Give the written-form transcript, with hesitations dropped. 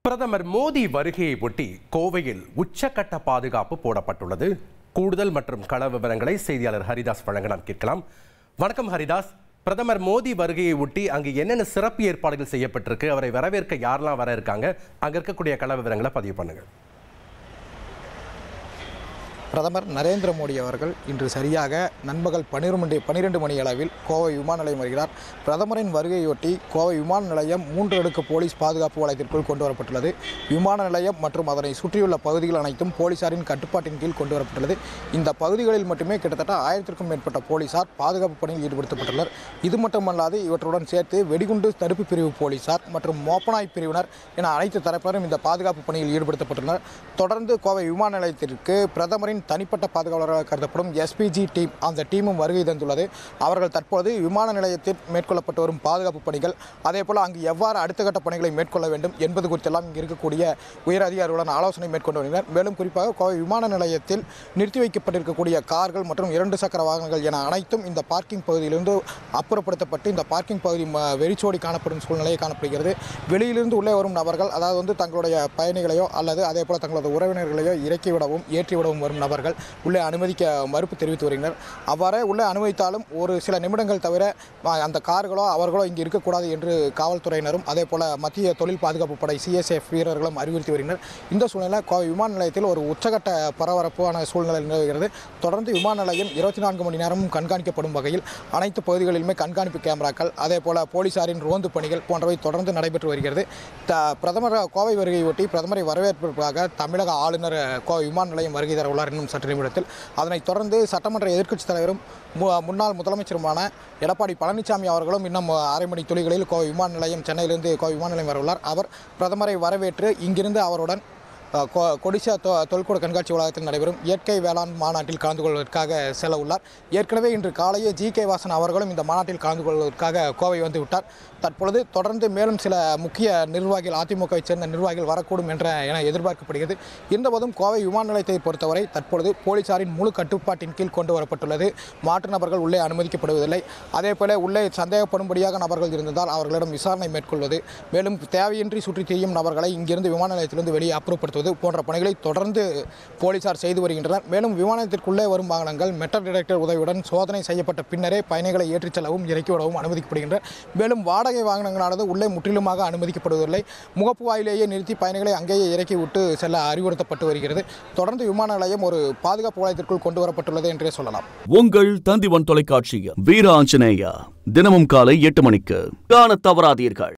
பிரதமர் மோடி வருகையை ஒட்டி கோவையில் உச்சக்கட்ட பாதுகாப்பு போடப்பட்டுள்ளது. கூடுதல் மற்றும் கள விவரங்களை செய்தியாளர் ஹரிதாஸ் வழங்க நாம் கேட்கலாம். வணக்கம் ஹரிதாஸ். பிரதமர் மோடி வருகையை ஒட்டி அங்கு என்னென்ன சிறப்பு ஏற்பாடுகள் செய்யப்பட்டிருக்கு, அவரை வரவேற்க யாரெல்லாம் வர இருக்காங்க, அங்க இருக்கக்கூடிய கள விவரங்களை பதிவு பண்ணுங்க. பிரதமர் நரேந்திர மோடி அவர்கள் இன்று சரியாக நண்பகல் 12 மணி அளவில் கோவை விமான நிலையம் வருகிறார். பிரதமரின் வருகையொட்டி கோவை விமான நிலையம் 3 அடுக்கு போலீஸ் பாதுகாப்பு வளையத்திற்குள் கொண்டு வரப்பட்டுள்ளது. விமான நிலையம் மற்றும் அதனை சுற்றியுள்ள பகுதிகள் அனைத்தும் போலீசாரின் கட்டுப்பாட்டின் கீழ் கொண்டு வரப்பட்டுள்ளது. இந்த பகுதிகளில் மட்டுமே கிட்டத்தட்ட 1000க்கும் மேற்பட்ட போலீசார் பாதுகாப்பு பணியில் ஈடுபடுத்தப்பட்டுள்ளனர். இது மட்டுமல்லாது இவற்றுடன் சேர்த்து வெடிகுண்டு தடுப்பு பிரிவு போலீசார் மற்றும் மோப்பனாய் பிரிவினர் என அனைத்து தரப்பினரும் இந்த பாதுகாப்பு பணியில் ஈடுபடுத்தப்பட்டுள்ளனர். தொடர்ந்து கோவை விமான நிலையத்திற்கு பிரதமரின் தனிப்பட்ட பாதுகாவலராக கருதப்படும் எஸ்பிஜி டீம், அந்த டீமும் வருகை தந்துள்ளது. அவர்கள் தற்போது விமான நிலையத்தில் மேற்கொள்ளப்பட்டு வரும் பாதுகாப்பு பணிகள், அதேபோல் அங்கு எவ்வாறு அடுத்த கட்ட பணிகளை மேற்கொள்ள வேண்டும் என்பது குறித்தெல்லாம் இங்கு இருக்கக்கூடிய உயர் அதிகாரிகளுடன் ஆலோசனை மேற்கொண்டு வருகின்றனர். மேலும் குறிப்பாக கோவை விமான நிலையத்தில் நிறுத்தி வைக்கப்பட்டிருக்கக்கூடிய கார்கள் மற்றும் 2 சக்கர வாகனங்கள் என அனைத்தும் இந்த பார்க்கிங் பகுதியிலிருந்து அப்புறப்படுத்தப்பட்டு இந்த பார்க்கிங் பகுதி வெறிச்சோடி காணப்படும் சூழ்நிலையை காணப்படுகிறது. வெளியிலிருந்து உள்ளே வரும் நபர்கள், அதாவது தங்களுடைய பயணிகளையோ அல்லது அதேபோல் தங்களது உறவினர்களையோ இறக்கிவிடவும் ஏற்றிவிடவும் வரும் நபர்கள் உள்ளே அனுமதிக்க மறுப்பு தெரிவித்து வருகின்றனர். அவ்வாறே உள்ளே அனுமதித்தாலும் ஒரு சில நிமிடங்கள் தவிர அந்த கார்களோ அவர்களோ இங்கு இருக்கக்கூடாது என்று காவல்துறையினரும் அதேபோல் மத்திய தொழில் பாதுகாப்பு படை சிஎஸ்எஃப் வீரர்களும் அறிவுறுத்தி வருகின்றனர். இந்த சூழ்நிலை கோவை விமான நிலையத்தில் ஒரு உச்சகட்ட பரபரப்பான சூழ்நிலை நிலவுகிறது. தொடர்ந்து விமான நிலையம் 24 மணி நேரமும் கண்காணிக்கப்படும் வகையில் அனைத்து பகுதிகளிலுமே கண்காணிப்பு கேமராக்கள், அதேபோல் போலீசாரின் ரோந்து பணிகள் போன்றவை தொடர்ந்து நடைபெற்று வருகிறது. பிரதமர் கோவை வருகையொட்டி பிரதமரை வரவேற்பதற்காக தமிழக ஆளுநர் கோவை விமான நிலையம் வருகை தர உள்ளார் இன்னும் சற்று நிமிடத்தில். அதனைத் தொடர்ந்து சட்டமன்ற எதிர்க்கட்சித் தலைவரும் முன்னாள் முதலமைச்சருமான எடப்பாடி பழனிசாமி அவர்களும் இன்னும் அரை மணி துளிகளில் கோவை விமான நிலையம், சென்னையிலிருந்து கோவை விமான நிலையம் வர உள்ளார். அவர் பிரதமரை வரவேற்று இங்கிருந்து அவருடன் கொடிசா தொல்கூட கண்காட்சி வளாகத்தில் நடைபெறும் இயற்கை வேளாண் மாநாட்டில் கலந்து கொள்வதற்காக செல்ல உள்ளார். ஏற்கனவே இன்று காலையே ஜி.கே. வாசன் அவர்களும் இந்த மாநாட்டில் கலந்து கொள்வதற்காக கோவை வந்து விட்டார். தற்பொழுது தொடர்ந்து மேலும் சில முக்கிய நிர்வாகிகள், அதிமுகவை சேர்ந்த நிர்வாகிகள் வரக்கூடும் என எதிர்பார்க்கப்படுகிறது. இருந்தபோதும் கோவை விமான நிலையத்தை பொறுத்தவரை தற்பொழுது போலீசாரின் முழு கட்டுப்பாட்டின் கீழ் கொண்டு வரப்பட்டுள்ளது. மாற்று நபர்கள் உள்ளே அனுமதிக்கப்படுவதில்லை. அதேபோல உள்ளே சந்தேகப்படும்படியாக நபர்கள் இருந்தால் அவர்களிடம் விசாரணை மேற்கொள்வது, மேலும் தேவையின்றி சுற்றித் திரியும் நபர்களை இங்கிருந்து விமான நிலையத்திலிருந்து வெளியே அப்புறப்படுத்துவது போன்ற பணிகளை தொடர்ந்து போலீசார் செய்து வருகின்றனர். மேலும் விமானத்திற்குள்ளே வரும் வாகனங்கள் மெட்டல் டிடெக்டர் உதவியுடன் சோதனை செய்யப்பட்ட பின்னரே பயணிகளை ஏற்றிச் செல்லவும் இறக்கிவிடவும் அனுமதிக்கப்படுகின்றனர். மேலும் வாடகை வாகனங்களானது உள்ளே முற்றிலுமாக அனுமதிக்கப்படுவதில்லை. முகப்பு வாயிலேயே நிறுத்தி பயணிகளை அங்கேயே இறக்கி விட்டு செல்ல அறிவுறுத்தப்பட்டு வருகிறது. தொடர்ந்து விமான நிலையம் ஒரு பாதுகாப்பு வளையத்திற்குள் கொண்டு வரப்பட்டுள்ளது என்றே சொல்லலாம். உங்கள் தந்திவன் தொலைக்காட்சியில் வீர ஆஞ்சநேயா தினமும் காலை 8 மணிக்கு காண தவறாதீர்கள்.